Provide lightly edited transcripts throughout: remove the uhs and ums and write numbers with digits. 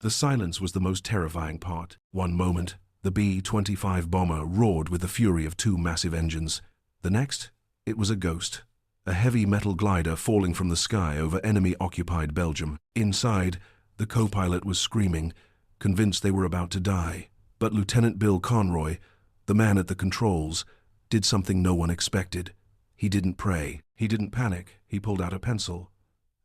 The silence was the most terrifying part. One moment, the B-25 bomber roared with the fury of two massive engines. The next, it was a ghost. A heavy metal glider falling from the sky over enemy-occupied Belgium. Inside, the co-pilot was screaming, convinced they were about to die. But Lieutenant Bill Conroy, the man at the controls, did something no one expected. He didn't pray. He didn't panic. He pulled out a pencil.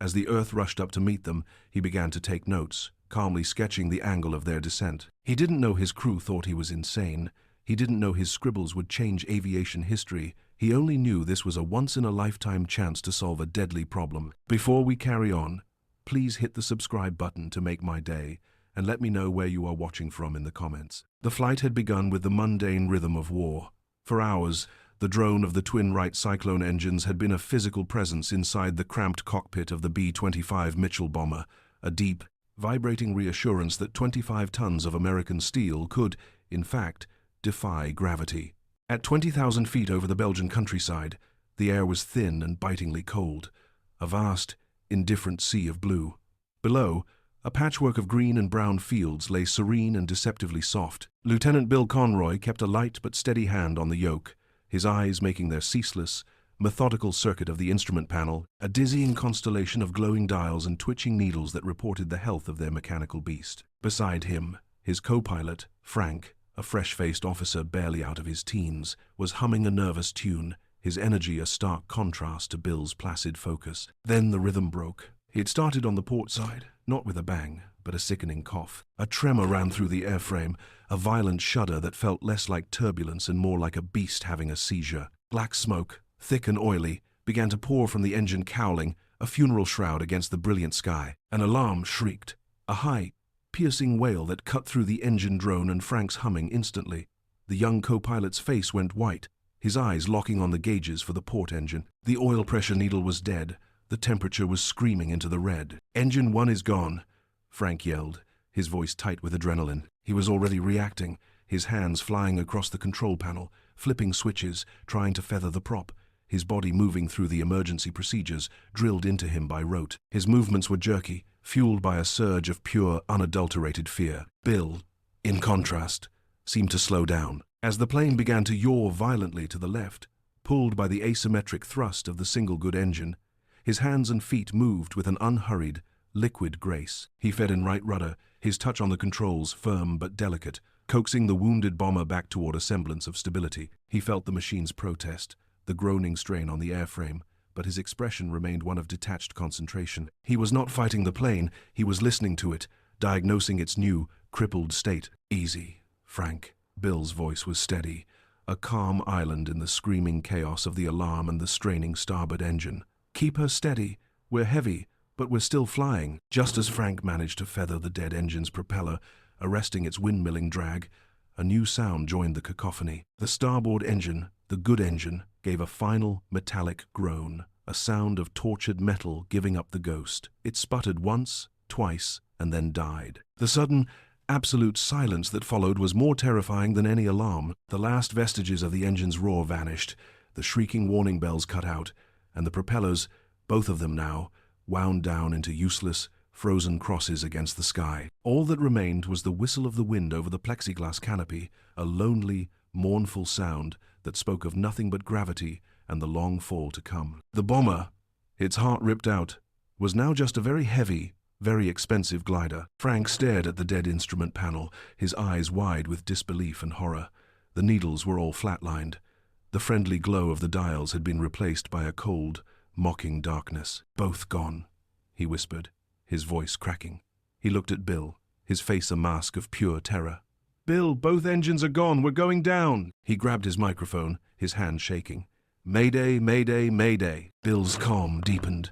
As the Earth rushed up to meet them, he began to take notes, calmly sketching the angle of their descent. He didn't know his crew thought he was insane. He didn't know his scribbles would change aviation history. He only knew this was a once-in-a-lifetime chance to solve a deadly problem. Before we carry on, please hit the subscribe button to make my day, and let me know where you are watching from in the comments. The flight had begun with the mundane rhythm of war. For hours, the drone of the twin Wright Cyclone engines had been a physical presence inside the cramped cockpit of the B-25 Mitchell bomber, a deep, vibrating reassurance that 25 tons of American steel could, in fact, defy gravity. At 20,000 feet over the Belgian countryside, the air was thin and bitingly cold, a vast, indifferent sea of blue. Below, a patchwork of green and brown fields lay serene and deceptively soft. Lieutenant Bill Conroy kept a light but steady hand on the yoke, his eyes making their ceaseless, methodical circuit of the instrument panel, a dizzying constellation of glowing dials and twitching needles that reported the health of their mechanical beast. Beside him, his co-pilot, Frank, a fresh-faced officer barely out of his teens, was humming a nervous tune, his energy a stark contrast to Bill's placid focus. Then the rhythm broke. It started on the port side, not with a bang, but a sickening cough. A tremor ran through the airframe, a violent shudder that felt less like turbulence and more like a beast having a seizure. Black smoke, thick and oily, began to pour from the engine cowling, a funeral shroud against the brilliant sky. An alarm shrieked, a high, piercing wail that cut through the engine drone and Frank's humming instantly. The young co-pilot's face went white, his eyes locking on the gauges for the port engine. The oil pressure needle was dead. The temperature was screaming into the red. "Engine 1 is gone," Frank yelled, his voice tight with adrenaline. He was already reacting, his hands flying across the control panel, flipping switches, trying to feather the prop, his body moving through the emergency procedures drilled into him by rote. His movements were jerky, fueled by a surge of pure, unadulterated fear. Bill, in contrast, seemed to slow down. As the plane began to yaw violently to the left, pulled by the asymmetric thrust of the single good engine, his hands and feet moved with an unhurried, liquid grace. He fed in right rudder, his touch on the controls firm but delicate, coaxing the wounded bomber back toward a semblance of stability. He felt the machine's protest, the groaning strain on the airframe, but his expression remained one of detached concentration. He was not fighting the plane, he was listening to it, diagnosing its new, crippled state. "Easy, Frank." Bill's voice was steady, a calm island in the screaming chaos of the alarm and the straining starboard engine. "Keep her steady. We're heavy, but we're still flying." Just as Frank managed to feather the dead engine's propeller, arresting its windmilling drag, a new sound joined the cacophony. The starboard engine, the good engine, gave a final, metallic groan, a sound of tortured metal giving up the ghost. It sputtered once, twice, and then died. The sudden, absolute silence that followed was more terrifying than any alarm. The last vestiges of the engine's roar vanished, the shrieking warning bells cut out, and the propellers, both of them now, wound down into useless, frozen crosses against the sky. All that remained was the whistle of the wind over the plexiglass canopy, a lonely, mournful sound that spoke of nothing but gravity and the long fall to come. The bomber, its heart ripped out, was now just a very heavy, very expensive glider. Frank stared at the dead instrument panel, his eyes wide with disbelief and horror. The needles were all flatlined. The friendly glow of the dials had been replaced by a cold, mocking darkness. "Both gone," he whispered, his voice cracking. He looked at Bill, his face a mask of pure terror. "Bill, both engines are gone. We're going down." He grabbed his microphone, his hand shaking. "Mayday, mayday, mayday." Bill's calm deepened,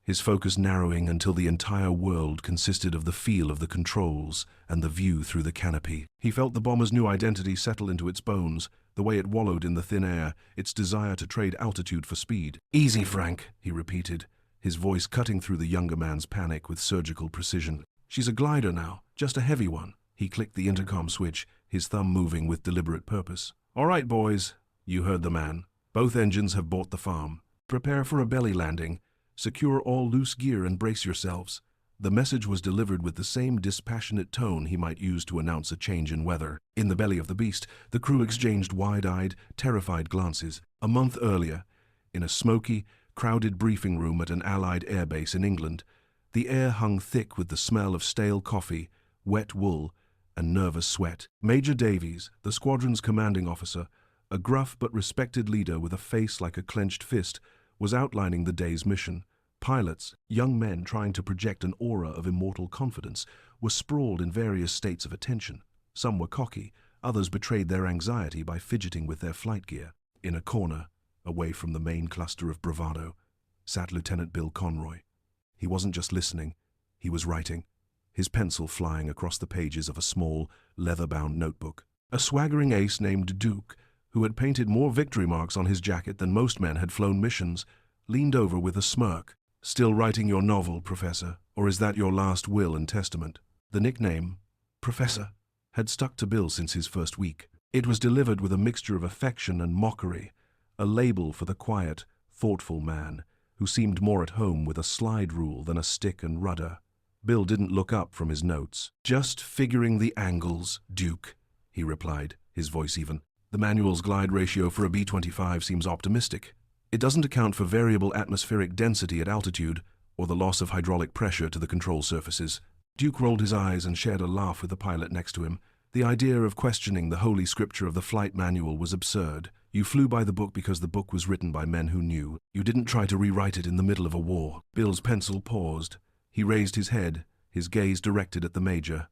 his focus narrowing until the entire world consisted of the feel of the controls and the view through the canopy. He felt the bomber's new identity settle into its bones, the way it wallowed in the thin air, its desire to trade altitude for speed. "Easy, Frank," he repeated, his voice cutting through the younger man's panic with surgical precision. "She's a glider now, just a heavy one." He clicked the intercom switch, his thumb moving with deliberate purpose. "All right, boys," you heard the man. "Both engines have bought the farm. Prepare for a belly landing. Secure all loose gear and brace yourselves. The message was delivered with the same dispassionate tone he might use to announce a change in weather. In the belly of the beast, the crew exchanged wide-eyed, terrified glances. A month earlier, in a smoky, crowded briefing room at an Allied airbase in England, the air hung thick with the smell of stale coffee, wet wool, and nervous sweat. Major Davies, the squadron's commanding officer, a gruff but respected leader with a face like a clenched fist, was outlining the day's mission. Pilots, young men trying to project an aura of immortal confidence, were sprawled in various states of attention. Some were cocky, others betrayed their anxiety by fidgeting with their flight gear. In a corner, away from the main cluster of bravado, sat Lieutenant Bill Conroy. He wasn't just listening, he was writing, his pencil flying across the pages of a small, leather-bound notebook. A swaggering ace named Duke, who had painted more victory marks on his jacket than most men had flown missions, leaned over with a smirk. "Still writing your novel, Professor, or is that your last will and testament?" The nickname, Professor, had stuck to Bill since his first week. It was delivered with a mixture of affection and mockery, a label for the quiet, thoughtful man who seemed more at home with a slide rule than a stick and rudder. Bill didn't look up from his notes. "Just figuring the angles, Duke," he replied, his voice even. "The manual's glide ratio for a B-25 seems optimistic. It doesn't account for variable atmospheric density at altitude or the loss of hydraulic pressure to the control surfaces." Duke rolled his eyes and shared a laugh with the pilot next to him. The idea of questioning the holy scripture of the flight manual was absurd. You flew by the book because the book was written by men who knew. You didn't try to rewrite it in the middle of a war. Bill's pencil paused. He raised his head, his gaze directed at the Major.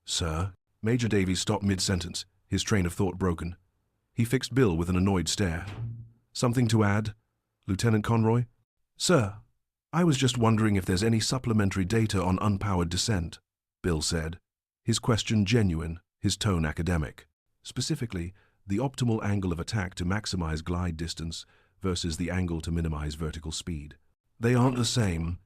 "Sir?" Major Davies stopped mid-sentence, his train of thought broken. He fixed Bill with an annoyed stare. "Something to add, Lieutenant Conroy?" "Sir, I was just wondering if there's any supplementary data on unpowered descent," Bill said, his question genuine, his tone academic. Specifically, the optimal angle of attack to maximize glide distance versus the angle to minimize vertical speed. "They aren't the same,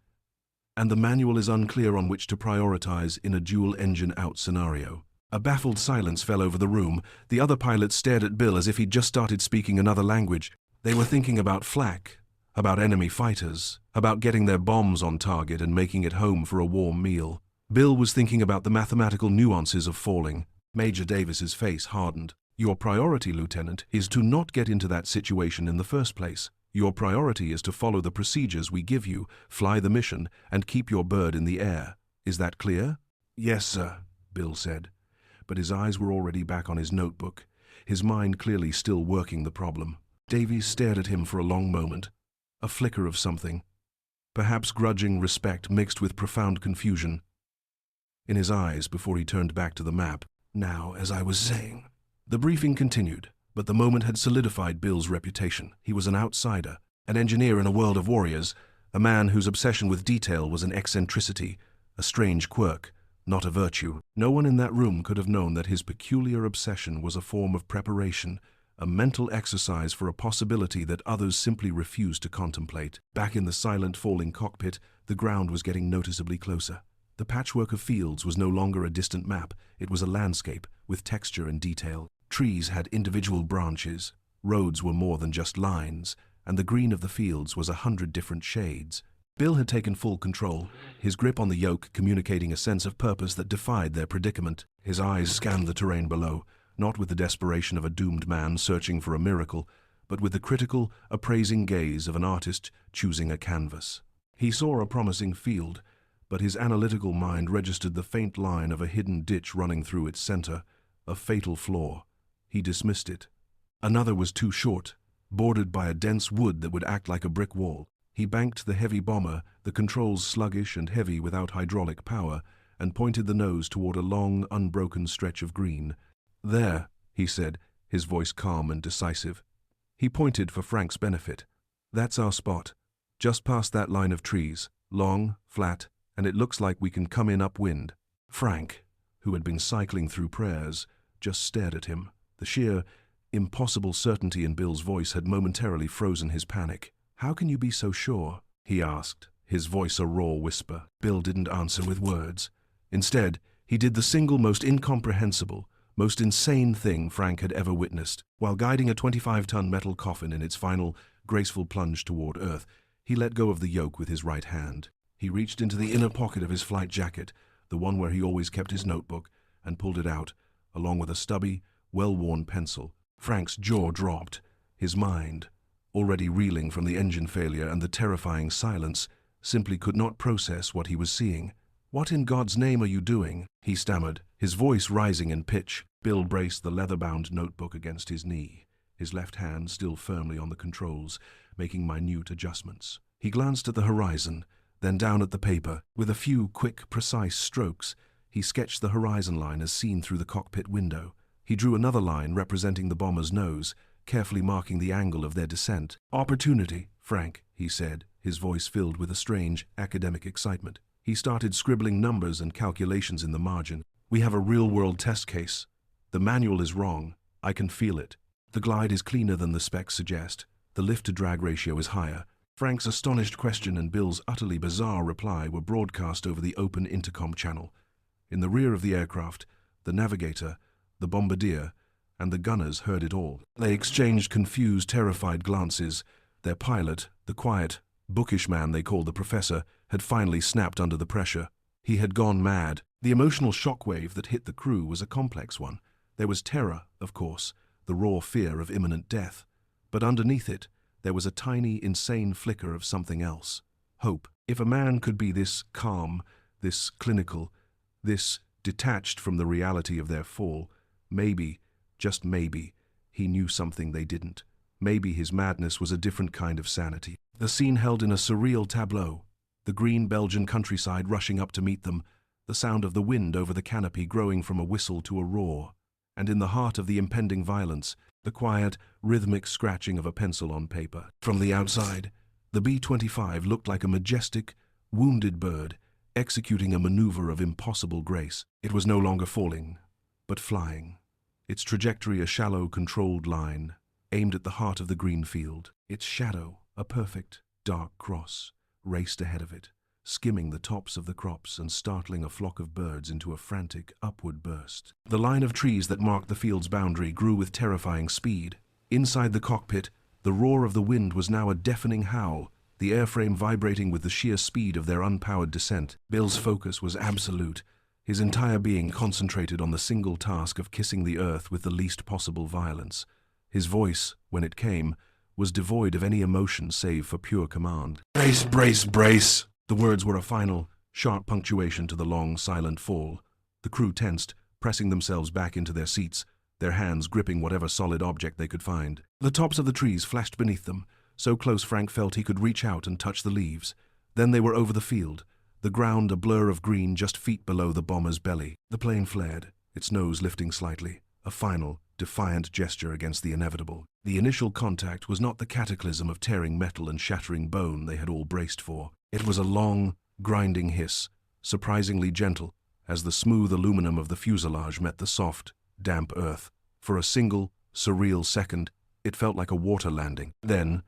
and the manual is unclear on which to prioritize in a dual-engine-out scenario." A baffled silence fell over the room. The other pilots stared at Bill as if he'd just started speaking another language. They were thinking about flak, about enemy fighters, about getting their bombs on target and making it home for a warm meal. Bill was thinking about the mathematical nuances of falling. Major Davis's face hardened. "Your priority, Lieutenant, is to not get into that situation in the first place. Your priority is to follow the procedures we give you, fly the mission, and keep your bird in the air. Is that clear?" "Yes, sir," Bill said. But his eyes were already back on his notebook, his mind clearly still working the problem. Davies stared at him for a long moment, a flicker of something, perhaps grudging respect mixed with profound confusion, in his eyes before he turned back to the map. "Now, as I was saying..." The briefing continued, but the moment had solidified Bill's reputation. He was an outsider, an engineer in a world of warriors, a man whose obsession with detail was an eccentricity, a strange quirk, not a virtue. No one in that room could have known that his peculiar obsession was a form of preparation, a mental exercise for a possibility that others simply refused to contemplate. Back in the silent falling cockpit, the ground was getting noticeably closer. The patchwork of fields was no longer a distant map, it was a landscape with texture and detail. Trees had individual branches, roads were more than just lines, and the green of the fields was 100 different shades. Bill had taken full control, his grip on the yoke communicating a sense of purpose that defied their predicament. His eyes scanned the terrain below, not with the desperation of a doomed man searching for a miracle, but with the critical, appraising gaze of an artist choosing a canvas. He saw a promising field, but his analytical mind registered the faint line of a hidden ditch running through its center, a fatal flaw. He dismissed it. Another was too short, bordered by a dense wood that would act like a brick wall. He banked the heavy bomber, the controls sluggish and heavy without hydraulic power, and pointed the nose toward a long, unbroken stretch of green. "There," he said, his voice calm and decisive. He pointed for Frank's benefit. "That's our spot, just past that line of trees, long, flat, and it looks like we can come in upwind." Frank, who had been cycling through prayers, just stared at him. The sheer, impossible certainty in Bill's voice had momentarily frozen his panic. "How can you be so sure?" he asked, his voice a raw whisper. Bill didn't answer with words. Instead, he did the single most incomprehensible, most insane thing Frank had ever witnessed. While guiding a 25-ton metal coffin in its final, graceful plunge toward Earth, he let go of the yoke with his right hand. He reached into the inner pocket of his flight jacket, the one where he always kept his notebook, and pulled it out, along with a stubby, well-worn pencil. Frank's jaw dropped. His mind, already reeling from the engine failure and the terrifying silence, simply could not process what he was seeing. "What in God's name are you doing?" he stammered, his voice rising in pitch. Bill braced the leather-bound notebook against his knee, his left hand still firmly on the controls, making minute adjustments. He glanced at the horizon, then down at the paper. With a few quick, precise strokes, he sketched the horizon line as seen through the cockpit window. He drew another line representing the bomber's nose, carefully marking the angle of their descent. "Opportunity, Frank," he said, his voice filled with a strange, academic excitement. He started scribbling numbers and calculations in the margin. "We have a real-world test case. The manual is wrong. I can feel it. The glide is cleaner than the specs suggest. The lift-to-drag ratio is higher." Frank's astonished question and Bill's utterly bizarre reply were broadcast over the open intercom channel. In the rear of the aircraft, the navigator, the bombardier, and the gunners heard it all. They exchanged confused, terrified glances. Their pilot, the quiet, bookish man they called the professor, had finally snapped under the pressure. He had gone mad. The emotional shockwave that hit the crew was a complex one. There was terror, of course, the raw fear of imminent death. But underneath it, there was a tiny, insane flicker of something else. Hope. If a man could be this calm, this clinical, this detached from the reality of their fall, maybe, just maybe, he knew something they didn't. Maybe his madness was a different kind of sanity. The scene held in a surreal tableau. The green Belgian countryside rushing up to meet them, the sound of the wind over the canopy growing from a whistle to a roar. And in the heart of the impending violence, the quiet, rhythmic scratching of a pencil on paper. From the outside, the B-25 looked like a majestic, wounded bird, executing a maneuver of impossible grace. It was no longer falling, but flying. Its trajectory a shallow, controlled line, aimed at the heart of the green field. Its shadow, a perfect, dark cross, raced ahead of it, skimming the tops of the crops and startling a flock of birds into a frantic, upward burst. The line of trees that marked the field's boundary grew with terrifying speed. Inside the cockpit, the roar of the wind was now a deafening howl, the airframe vibrating with the sheer speed of their unpowered descent. Bill's focus was absolute, his entire being concentrated on the single task of kissing the earth with the least possible violence. His voice, when it came, was devoid of any emotion save for pure command. "Brace, brace, brace!" The words were a final, sharp punctuation to the long, silent fall. The crew tensed, pressing themselves back into their seats, their hands gripping whatever solid object they could find. The tops of the trees flashed beneath them, so close Frank felt he could reach out and touch the leaves. Then they were over the field, the ground a blur of green just feet below the bomber's belly. The plane flared, its nose lifting slightly, a final, defiant gesture against the inevitable. The initial contact was not the cataclysm of tearing metal and shattering bone they had all braced for. It was a long, grinding hiss, surprisingly gentle, as the smooth aluminum of the fuselage met the soft, damp earth. For a single, surreal second, it felt like a water landing. Then,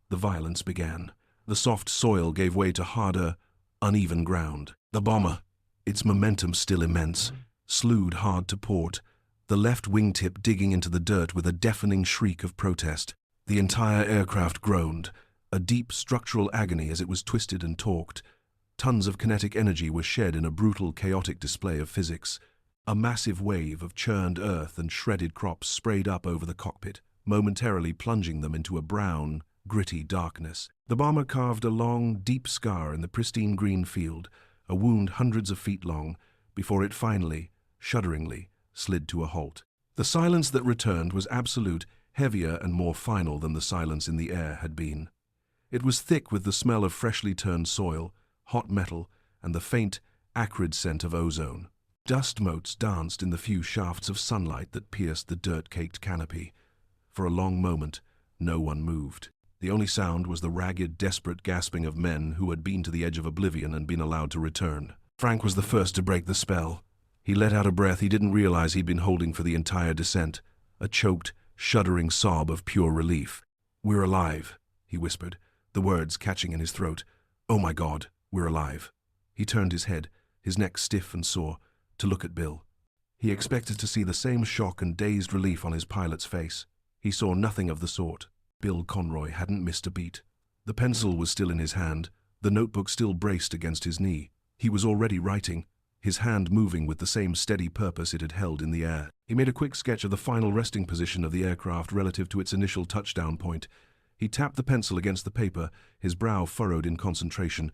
the violence began. The soft soil gave way to harder, uneven ground. The bomber, its momentum still immense, slewed hard to port, the left wingtip digging into the dirt with a deafening shriek of protest. The entire aircraft groaned, a deep structural agony as it was twisted and torqued. Tons of kinetic energy was shed in a brutal, chaotic display of physics. A massive wave of churned earth and shredded crops sprayed up over the cockpit, momentarily plunging them into a brown, gritty darkness. The bomber carved a long, deep scar in the pristine green field, a wound hundreds of feet long, before it finally, shudderingly, slid to a halt. The silence that returned was absolute, heavier and more final than the silence in the air had been. It was thick with the smell of freshly turned soil, hot metal, and the faint, acrid scent of ozone. Dust motes danced in the few shafts of sunlight that pierced the dirt-caked canopy. For a long moment, no one moved. The only sound was the ragged, desperate gasping of men who had been to the edge of oblivion and been allowed to return. Frank was the first to break the spell. He let out a breath he didn't realize he'd been holding for the entire descent, a choked, shuddering sob of pure relief. "We're alive," he whispered, the words catching in his throat. "Oh my God, we're alive." He turned his head, his neck stiff and sore, to look at Bill. He expected to see the same shock and dazed relief on his pilot's face. He saw nothing of the sort. Bill Conroy hadn't missed a beat. The pencil was still in his hand, The notebook still braced against his knee. He was already writing, his hand moving with the same steady purpose it had held in the air. He made a quick sketch of the final resting position of the aircraft relative to its initial touchdown point. He tapped the pencil against the paper, his brow furrowed in concentration.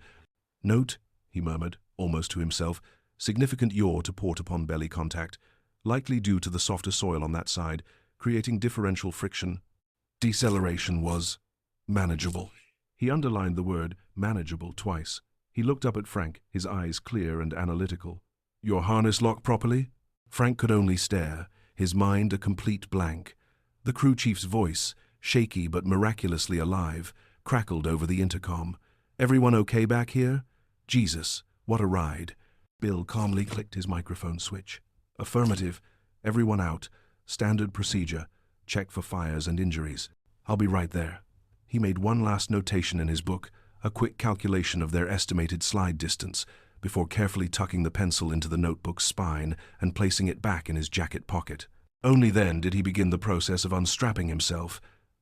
"Note," he murmured, almost to himself, "significant yaw to port-upon belly contact, likely due to the softer soil on that side, creating differential friction. Deceleration was manageable." He underlined the word manageable twice. He looked up at Frank, his eyes clear and analytical. "Your harness locked properly?" Frank could only stare, his mind a complete blank. The crew chief's voice, shaky but miraculously alive, crackled over the intercom. "Everyone okay back here? Jesus, what a ride." Bill calmly clicked his microphone switch. "Affirmative. Everyone out. Standard procedure. Check for fires and injuries. I'll be right there." He made one last notation in his book, a quick calculation of their estimated slide distance, before carefully tucking the pencil into the notebook's spine and placing it back in his jacket pocket. Only then did he begin the process of unstrapping himself,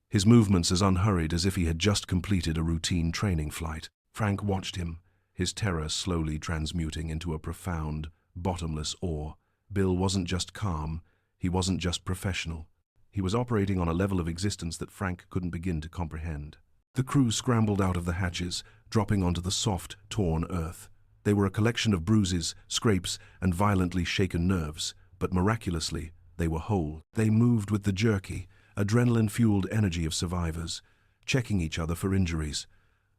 his movements as unhurried as if he had just completed a routine training flight. Frank watched him, his terror slowly transmuting into a profound, bottomless awe. Bill wasn't just calm, he wasn't just professional. He was operating on a level of existence that Frank couldn't begin to comprehend. The crew scrambled out of the hatches, dropping onto the soft, torn earth. They were a collection of bruises, scrapes, and violently shaken nerves, but miraculously, they were whole. They moved with the jerky, adrenaline-fueled energy of survivors, checking each other for injuries.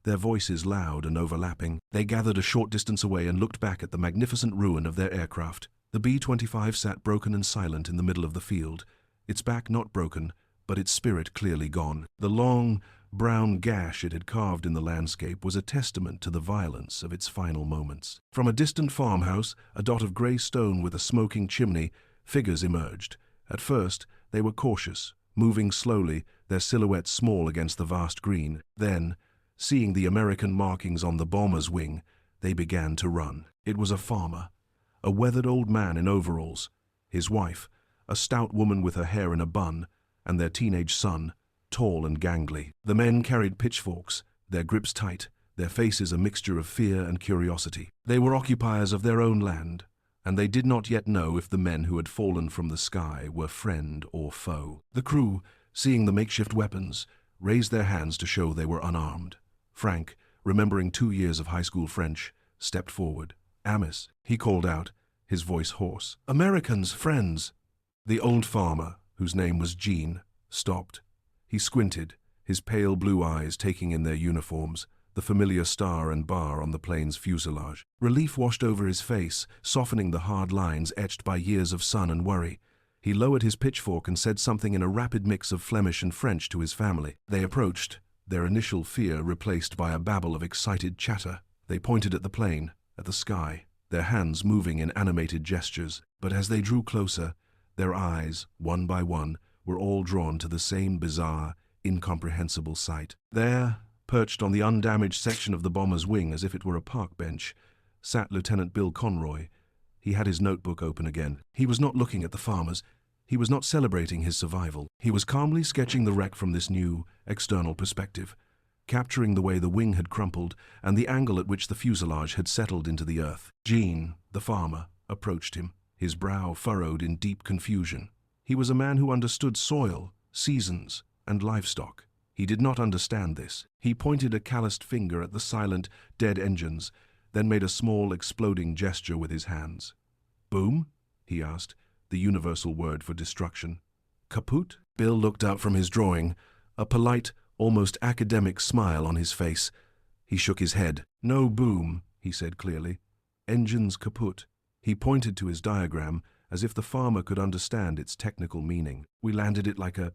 Their voices loud and overlapping, they gathered a short distance away and looked back at the magnificent ruin of their aircraft. The B-25 sat broken and silent in the middle of the field, its back not broken, but its spirit clearly gone. The long, brown gash it had carved in the landscape was a testament to the violence of its final moments. From a distant farmhouse, a dot of grey stone with a smoking chimney, figures emerged. At first, they were cautious, moving slowly, their silhouettes small against the vast green. Then, seeing the American markings on the bomber's wing, they began to run. It was a farmer, a weathered old man in overalls, his wife, a stout woman with her hair in a bun, and their teenage son, tall and gangly. The men carried pitchforks, their grips tight, their faces a mixture of fear and curiosity. They were occupiers of their own land, and they did not yet know if the men who had fallen from the sky were friend or foe. The crew, seeing the makeshift weapons, raised their hands to show they were unarmed. Frank, remembering 2 years of high school French, stepped forward. "Amos," he called out, his voice hoarse. "Americans, friends." The old farmer, whose name was Jean, stopped. He squinted, his pale blue eyes taking in their uniforms, the familiar star and bar on the plane's fuselage. Relief washed over his face, softening the hard lines etched by years of sun and worry. He lowered his pitchfork and said something in a rapid mix of Flemish and French to his family. They approached, their initial fear replaced by a babble of excited chatter. They pointed at the plane, at the sky, their hands moving in animated gestures. But as they drew closer, their eyes, one by one, were all drawn to the same bizarre, incomprehensible sight. There, perched on the undamaged section of the bomber's wing as if it were a park bench, sat Lieutenant Bill Conroy. He had his notebook open again. He was not looking at the farmers. He was not celebrating his survival. He was calmly sketching the wreck from this new, external perspective, capturing the way the wing had crumpled and the angle at which the fuselage had settled into the earth. Jean, the farmer, approached him, his brow furrowed in deep confusion. He was a man who understood soil, seasons, and livestock. He did not understand this. He pointed a calloused finger at the silent, dead engines, then made a small, exploding gesture with his hands. "Boom?" he asked, the universal word for destruction. "Kaput?" Bill looked up from his drawing, a polite, almost academic smile on his face. He shook his head. "No boom," he said clearly. "Engines kaput." He pointed to his diagram, as if the farmer could understand its technical meaning. "We landed it like a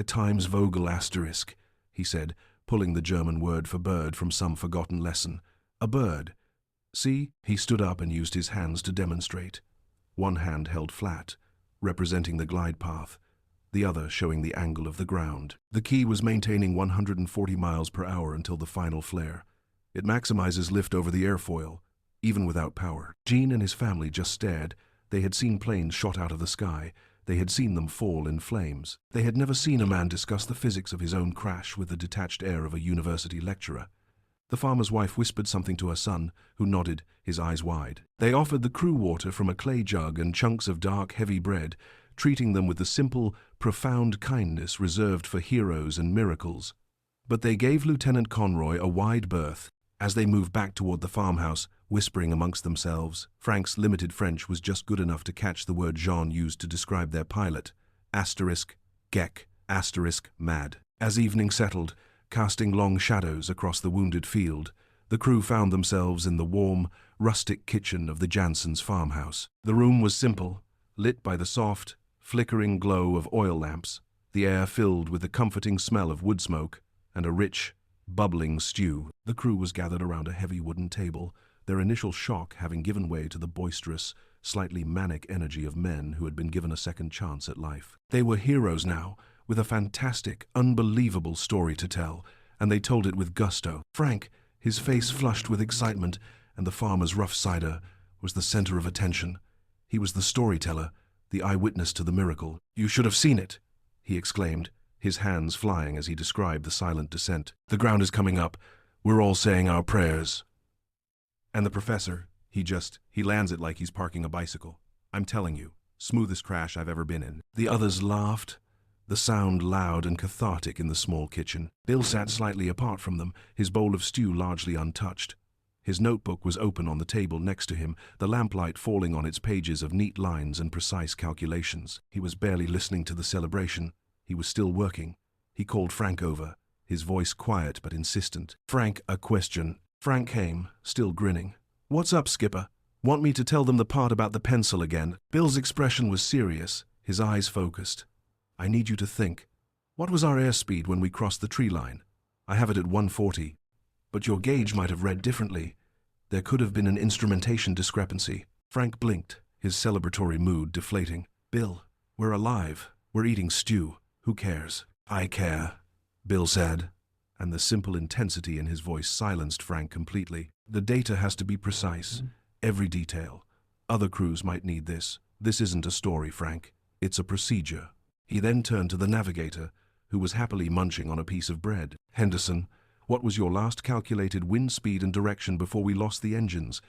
Times Vogel asterisk," he said, pulling the German word for bird from some forgotten lesson. "A bird. See?" He stood up and used his hands to demonstrate. One hand held flat, representing the glide path, the other showing the angle of the ground. The key was maintaining 140 miles per hour until the final flare. It maximizes lift over the airfoil, even without power. Jean and his family just stared. They had seen planes shot out of the sky. They had seen them fall in flames. They had never seen a man discuss the physics of his own crash with the detached air of a university lecturer. The farmer's wife whispered something to her son, who nodded, his eyes wide. They offered the crew water from a clay jug and chunks of dark, heavy bread, treating them with the simple, profound kindness reserved for heroes and miracles. But they gave Lieutenant Conroy a wide berth. As they moved back toward the farmhouse, whispering amongst themselves, Frank's limited French was just good enough to catch the word Jean used to describe their pilot. *Geck, mad. As evening settled, casting long shadows across the wounded field, the crew found themselves in the warm, rustic kitchen of the Jansons' farmhouse. The room was simple, lit by the soft, flickering glow of oil lamps, the air filled with the comforting smell of wood smoke and a rich, bubbling stew. The crew was gathered around a heavy wooden table, their initial shock having given way to the boisterous, slightly manic energy of men who had been given a second chance at life. They were heroes now, with a fantastic, unbelievable story to tell, and they told it with gusto. Frank, his face flushed with excitement, and the farmer's rough cider, was the center of attention. He was the storyteller, the eyewitness to the miracle. "You should have seen it," he exclaimed, his hands flying as he described the silent descent. "The ground is coming up. We're all saying our prayers. And the professor, he lands it like he's parking a bicycle. I'm telling you, smoothest crash I've ever been in." The others laughed, the sound loud and cathartic in the small kitchen. Bill sat slightly apart from them, his bowl of stew largely untouched. His notebook was open on the table next to him, the lamplight falling on its pages of neat lines and precise calculations. He was barely listening to the celebration. He was still working. He called Frank over, his voice quiet but insistent. "Frank, a question." Frank came, still grinning. "What's up, Skipper? Want me to tell them the part about the pencil again?" Bill's expression was serious, his eyes focused. "I need you to think. What was our airspeed when we crossed the tree line? I have it at 140. But your gauge might have read differently. There could have been an instrumentation discrepancy." Frank blinked, his celebratory mood deflating. "Bill, we're alive. We're eating stew. Who cares?" "I care," Bill said, and the simple intensity in his voice silenced Frank completely. "The data has to be precise, every detail. Other crews might need this. This isn't a story, Frank. It's a procedure." He then turned to the navigator, who was happily munching on a piece of bread. "Henderson, what was your last calculated wind speed and direction before we lost the engines?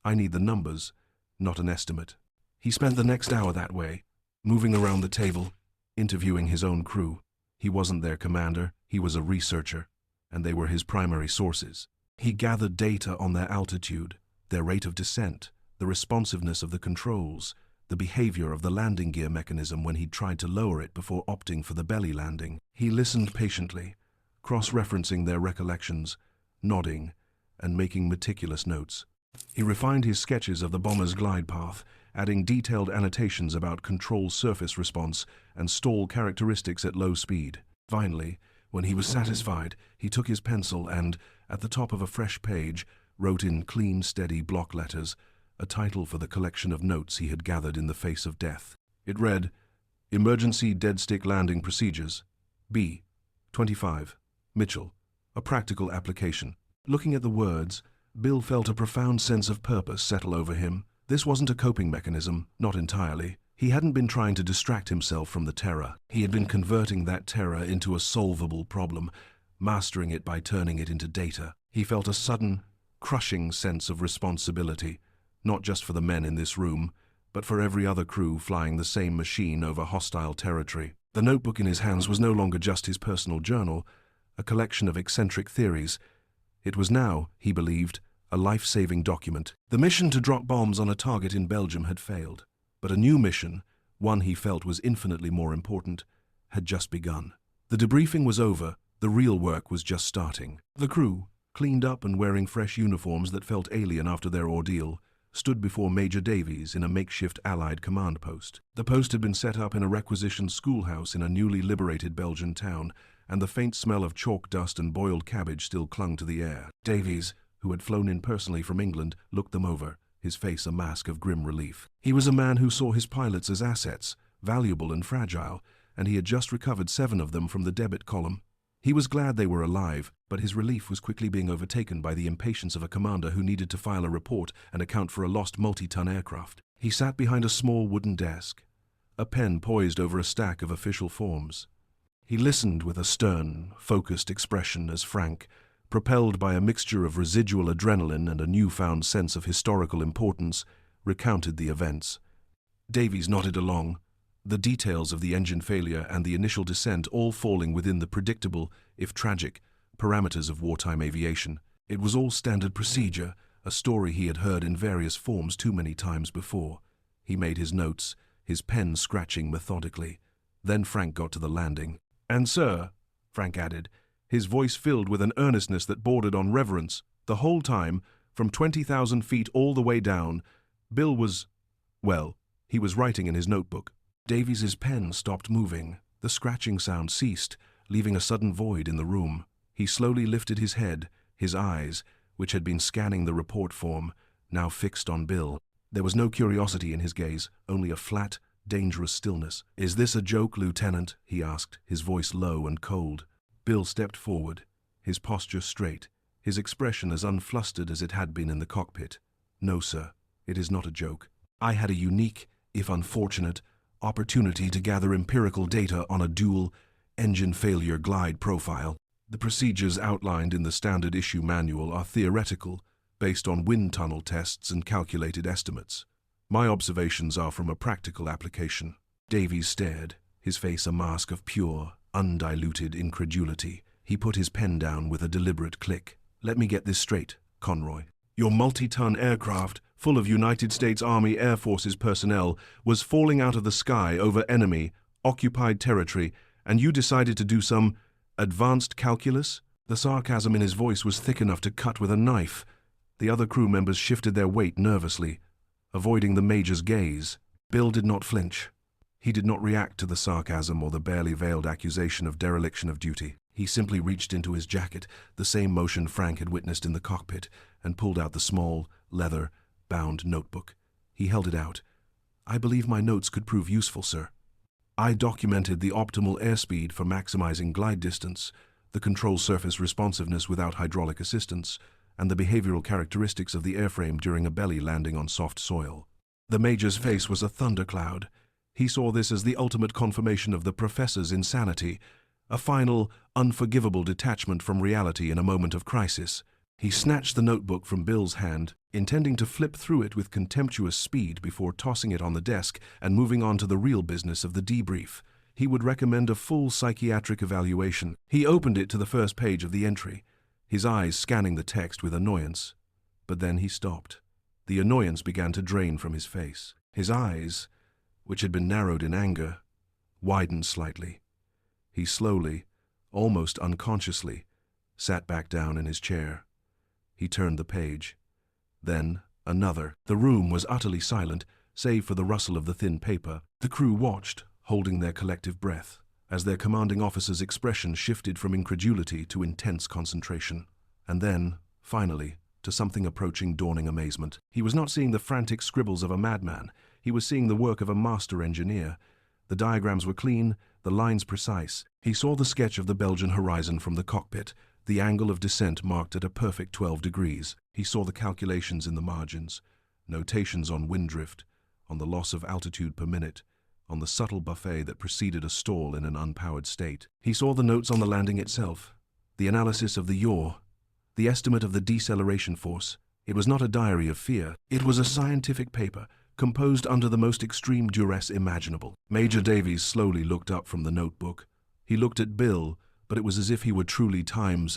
I need the numbers, not an estimate." He spent the next hour that way, moving around the table, interviewing his own crew. He wasn't their commander, he was a researcher, and they were his primary sources. He gathered data on their altitude, their rate of descent, the responsiveness of the controls, the behavior of the landing gear mechanism when he'd tried to lower it before opting for the belly landing. He listened patiently, cross-referencing their recollections, nodding, and making meticulous notes. He refined his sketches of the bomber's glide path, adding detailed annotations about control surface response and stall characteristics at low speed. Finally, when he was satisfied, he took his pencil and, at the top of a fresh page, wrote in clean, steady block letters a title for the collection of notes he had gathered in the face of death. It read, "Emergency Dead Stick Landing Procedures, B. 25, Mitchell, a practical application." Looking at the words, Bill felt a profound sense of purpose settle over him. This wasn't a coping mechanism, not entirely. He hadn't been trying to distract himself from the terror. He had been converting that terror into a solvable problem, mastering it by turning it into data. He felt a sudden, crushing sense of responsibility, not just for the men in this room, but for every other crew flying the same machine over hostile territory. The notebook in his hands was no longer just his personal journal, a collection of eccentric theories. It was now, he believed, a life-saving document. The mission to drop bombs on a target in Belgium had failed, but a new mission, one he felt was infinitely more important, had just begun. The debriefing was over, the real work was just starting. The crew, cleaned up and wearing fresh uniforms that felt alien after their ordeal, stood before Major Davies in a makeshift Allied command post. The post had been set up in a requisitioned schoolhouse in a newly liberated Belgian town, and the faint smell of chalk dust and boiled cabbage still clung to the air. Davies, who had flown in personally from England, looked them over, his face a mask of grim relief. He was a man who saw his pilots as assets, valuable and fragile, and he had just recovered 7 of them from the debit column. He was glad they were alive, but his relief was quickly being overtaken by the impatience of a commander who needed to file a report and account for a lost multi-ton aircraft. He sat behind a small wooden desk, a pen poised over a stack of official forms. He listened with a stern, focused expression as Frank, propelled by a mixture of residual adrenaline and a newfound sense of historical importance, recounted the events. Davies nodded along, the details of the engine failure and the initial descent all falling within the predictable, if tragic, parameters of wartime aviation. It was all standard procedure, a story he had heard in various forms too many times before. He made his notes, his pen scratching methodically. Then Frank got to the landing. "And sir," Frank added, his voice filled with an earnestness that bordered on reverence, "the whole time, from 20,000 feet all the way down, Bill was, well, he was writing in his notebook." Davies's pen stopped moving. The scratching sound ceased, leaving a sudden void in the room. He slowly lifted his head, his eyes, which had been scanning the report form, now fixed on Bill. There was no curiosity in his gaze, only a flat, dangerous stillness. "Is this a joke, Lieutenant?" he asked, his voice low and cold. Bill stepped forward, his posture straight, his expression as unflustered as it had been in the cockpit. "No, sir, it is not a joke. I had a unique, if unfortunate, opportunity to gather empirical data on a dual engine failure glide profile. The procedures outlined in the standard issue manual are theoretical, based on wind tunnel tests and calculated estimates. My observations are from a practical application." Davies stared, his face a mask of pure, undiluted incredulity. He put his pen down with a deliberate click. "Let me get this straight, Conroy. Your multi-ton aircraft, full of United States Army Air Forces personnel, was falling out of the sky over enemy, occupied territory, and you decided to do some advanced calculus?" The sarcasm in his voice was thick enough to cut with a knife. The other crew members shifted their weight nervously, avoiding the Major's gaze. Bill did not flinch. He did not react to the sarcasm or the barely veiled accusation of dereliction of duty. He simply reached into his jacket, the same motion Frank had witnessed in the cockpit, and pulled out the small, leather-bound notebook. He held it out. "I believe my notes could prove useful, sir. I documented the optimal airspeed for maximizing glide distance, the control surface responsiveness without hydraulic assistance, and the behavioral characteristics of the airframe during a belly landing on soft soil." The Major's face was a thundercloud. He saw this as the ultimate confirmation of the professor's insanity, a final, unforgivable detachment from reality in a moment of crisis. He snatched the notebook from Bill's hand, intending to flip through it with contemptuous speed before tossing it on the desk and moving on to the real business of the debrief. He would recommend a full psychiatric evaluation. He opened it to the first page of the entry, his eyes scanning the text with annoyance. But then he stopped. The annoyance began to drain from his face. His eyes, which had been narrowed in anger, widened slightly. He slowly, almost unconsciously, sat back down in his chair. He turned the page. Then another. The room was utterly silent, save for the rustle of the thin paper. The crew watched, holding their collective breath, as their commanding officer's expression shifted from incredulity to intense concentration. And then, finally, to something approaching dawning amazement. He was not seeing the frantic scribbles of a madman. He was seeing the work of a master engineer. The diagrams were clean, the lines precise. He saw the sketch of the Belgian horizon from the cockpit, the angle of descent marked at a perfect 12 degrees. He saw the calculations in the margins, notations on wind drift, on the loss of altitude per minute, on the subtle buffet that preceded a stall in an unpowered state. He saw the notes on the landing itself, the analysis of the yaw, the estimate of the deceleration force. It was not a diary of fear. It was a scientific paper, composed under the most extreme duress imaginable. Major Davies slowly looked up from the notebook. He looked at Bill, but it was as if he were truly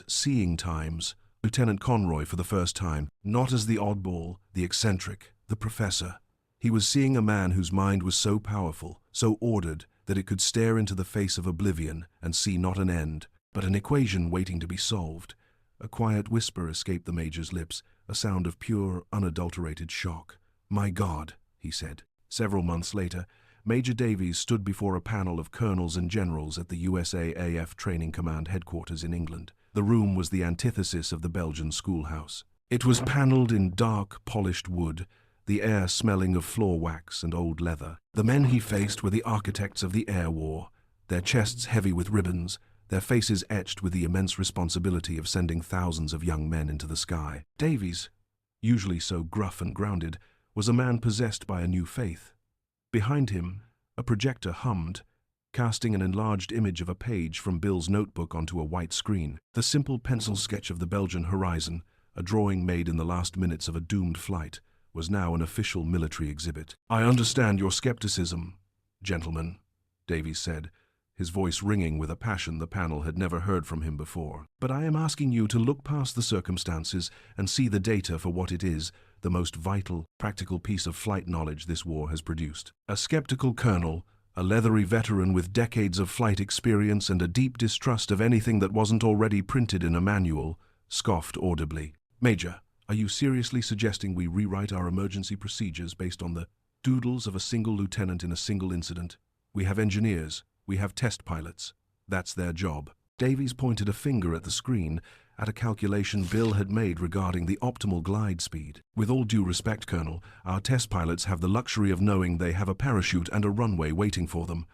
seeing times. Lieutenant Conroy for the first time, not as the oddball, the eccentric, the professor. He was seeing a man whose mind was so powerful, so ordered, that it could stare into the face of oblivion and see not an end, but an equation waiting to be solved. A quiet whisper escaped the Major's lips, a sound of pure, unadulterated shock. "My God," he said. Several months later, Major Davies stood before a panel of colonels and generals at the USAAF Training Command headquarters in England. The room was the antithesis of the Belgian schoolhouse. It was paneled in dark, polished wood, the air smelling of floor wax and old leather. The men he faced were the architects of the air war, their chests heavy with ribbons, their faces etched with the immense responsibility of sending thousands of young men into the sky. Davies, usually so gruff and grounded, was a man possessed by a new faith. Behind him, a projector hummed, casting an enlarged image of a page from Bill's notebook onto a white screen. The simple pencil sketch of the Belgian horizon, a drawing made in the last minutes of a doomed flight, was now an official military exhibit. "I understand your skepticism, gentlemen," Davies said, his voice ringing with a passion the panel had never heard from him before. "But I am asking you to look past the circumstances and see the data for what it is, the most vital, practical piece of flight knowledge this war has produced." A skeptical colonel, a leathery veteran with decades of flight experience and a deep distrust of anything that wasn't already printed in a manual, scoffed audibly. "Major, are you seriously suggesting we rewrite our emergency procedures based on the doodles of a single lieutenant in a single incident? We have engineers. We have test pilots. That's their job." Davies pointed a finger at the screen, at a calculation Bill had made regarding the optimal glide speed. "With all due respect, Colonel, our test pilots have the luxury of knowing they have a parachute and a runway waiting for them.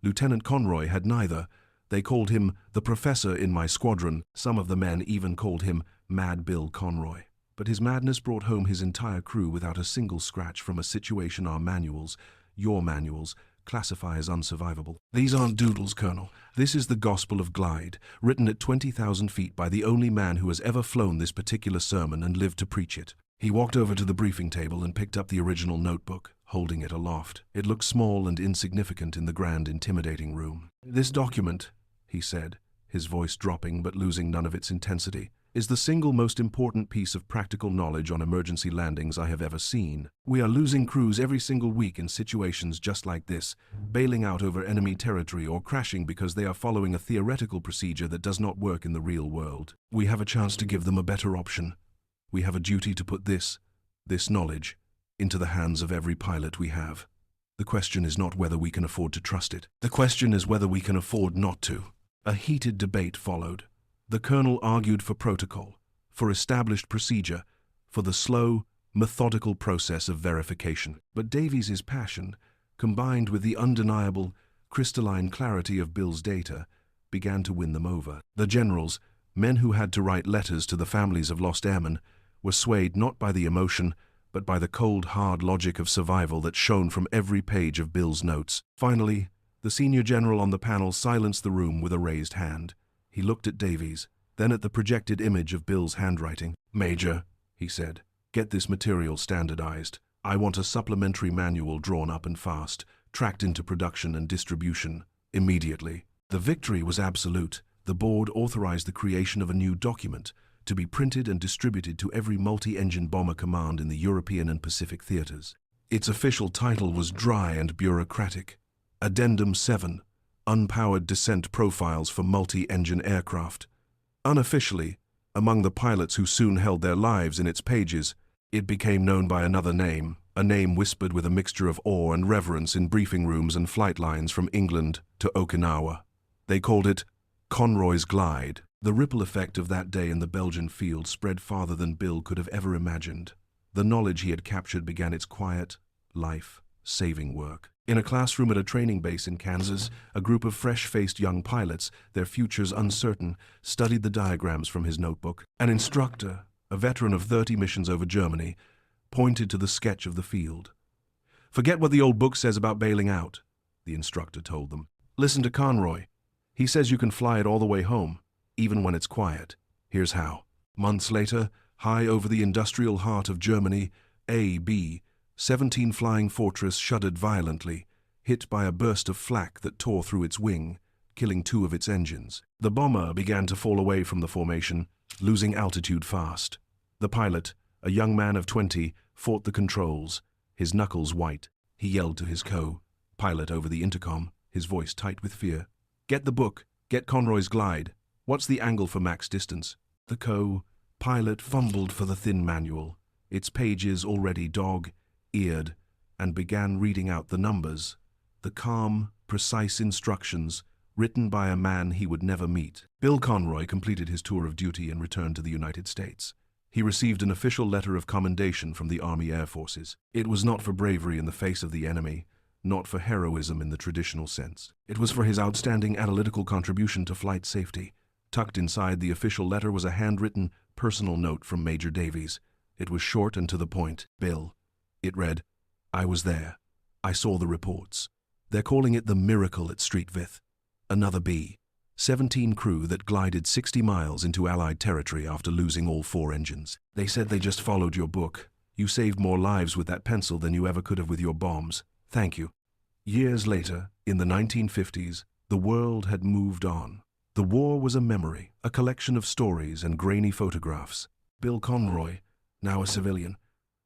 Lieutenant Conroy had neither. They called him the professor in my squadron. Some of the men even called him Mad Bill Conroy. But his madness brought home his entire crew without a single scratch from a situation our manuals, your manuals, classify as unsurvivable. These aren't doodles, Colonel. This is the Gospel of Glide, written at 20,000 feet by the only man who has ever flown this particular sermon and lived to preach it." He walked over to the briefing table and picked up the original notebook, holding it aloft. It looked small and insignificant in the grand, intimidating room. "This document," he said, his voice dropping but losing none of its intensity, "is the single most important piece of practical knowledge on emergency landings I have ever seen. We are losing crews every single week in situations just like this, bailing out over enemy territory or crashing because they are following a theoretical procedure that does not work in the real world. We have a chance to give them a better option. We have a duty to put this knowledge, into the hands of every pilot we have. The question is not whether we can afford to trust it. The question is whether we can afford not to." A heated debate followed. The colonel argued for protocol, for established procedure, for the slow, methodical process of verification. But Davies's passion, combined with the undeniable, crystalline clarity of Bill's data, began to win them over. The generals, men who had to write letters to the families of lost airmen, were swayed not by the emotion, but by the cold, hard logic of survival that shone from every page of Bill's notes. Finally, the senior general on the panel silenced the room with a raised hand. He looked at Davies, then at the projected image of Bill's handwriting. "Major," he said, "get this material standardized. I want a supplementary manual drawn up and fast, tracked into production and distribution, immediately." The victory was absolute. The board authorized the creation of a new document, to be printed and distributed to every multi-engine bomber command in the European and Pacific theaters. Its official title was dry and bureaucratic. Addendum 7. Unpowered descent profiles for multi-engine aircraft. Unofficially, among the pilots who soon held their lives in its pages, it became known by another name, a name whispered with a mixture of awe and reverence in briefing rooms and flight lines from England to Okinawa. They called it Conroy's Glide. The ripple effect of that day in the Belgian field spread farther than Bill could have ever imagined. The knowledge he had captured began its quiet, life-saving work. In a classroom at a training base in Kansas, a group of fresh-faced young pilots, their futures uncertain, studied the diagrams from his notebook. An instructor, a veteran of 30 missions over Germany, pointed to the sketch of the field. "Forget what the old book says about bailing out," the instructor told them. "Listen to Conroy. He says you can fly it all the way home, even when it's quiet. Here's how." Months later, high over the industrial heart of Germany, A.B., 17 Flying Fortress shuddered violently, hit by a burst of flak that tore through its wing, killing 2 of its engines. The bomber began to fall away from the formation, losing altitude fast. The pilot, a young man of 20, fought the controls, his knuckles white. He yelled to his co-pilot over the intercom, his voice tight with fear. "Get the book. Get Conroy's Glide. What's the angle for max distance?" The co-pilot fumbled for the thin manual, its pages already dog-eared, and began reading out the numbers, the calm, precise instructions written by a man he would never meet. Bill Conroy completed his tour of duty and returned to the United States. He received an official letter of commendation from the Army Air Forces. It was not for bravery in the face of the enemy, not for heroism in the traditional sense. It was for his outstanding analytical contribution to flight safety. Tucked inside the official letter was a handwritten, personal note from Major Davies. It was short and to the point. "Bill," it read, "I was there. I saw the reports. They're calling it the miracle at Streetvith. Another B. 17 crew that glided 60 miles into Allied territory after losing all 4 engines. They said they just followed your book. You saved more lives with that pencil than you ever could have with your bombs. Thank you. Years later, in the 1950s, the world had moved on. The war was a memory, a collection of stories and grainy photographs. Bill Conroy, now a civilian,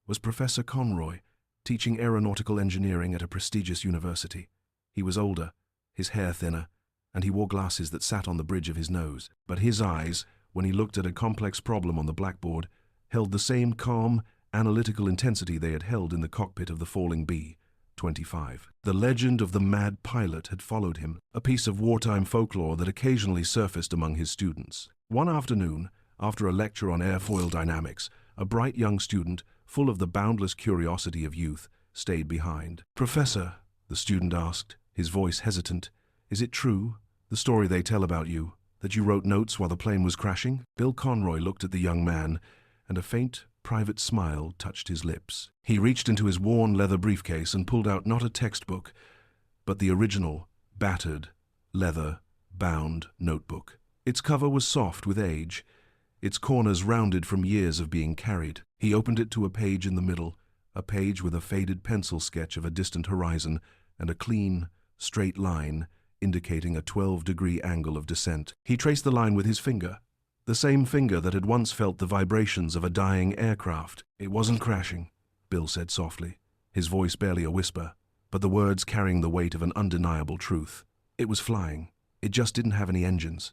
was Professor Conroy, teaching aeronautical engineering at a prestigious university. He was older, his hair thinner, and he wore glasses that sat on the bridge of his nose. But his eyes, when he looked at a complex problem on the blackboard, held the same calm, analytical intensity they had held in the cockpit of the falling B-25. The legend of the mad pilot had followed him, a piece of wartime folklore that occasionally surfaced among his students. One afternoon, after a lecture on airfoil dynamics, a bright young student, full of the boundless curiosity of youth, stayed behind. "Professor," the student asked, his voice hesitant, "is it true, the story they tell about you, that you wrote notes while the plane was crashing?" Bill Conroy looked at the young man, and a faint, private smile touched his lips. He reached into his worn leather briefcase and pulled out not a textbook, but the original, battered, leather-bound notebook. Its cover was soft with age, its corners rounded from years of being carried. He opened it to a page in the middle, a page with a faded pencil sketch of a distant horizon and a clean, straight line indicating a 12-degree angle of descent. He traced the line with his finger, the same finger that had once felt the vibrations of a dying aircraft. "It wasn't crashing," Bill said softly, his voice barely a whisper, but the words carrying the weight of an undeniable truth. "It was flying. It just didn't have any engines."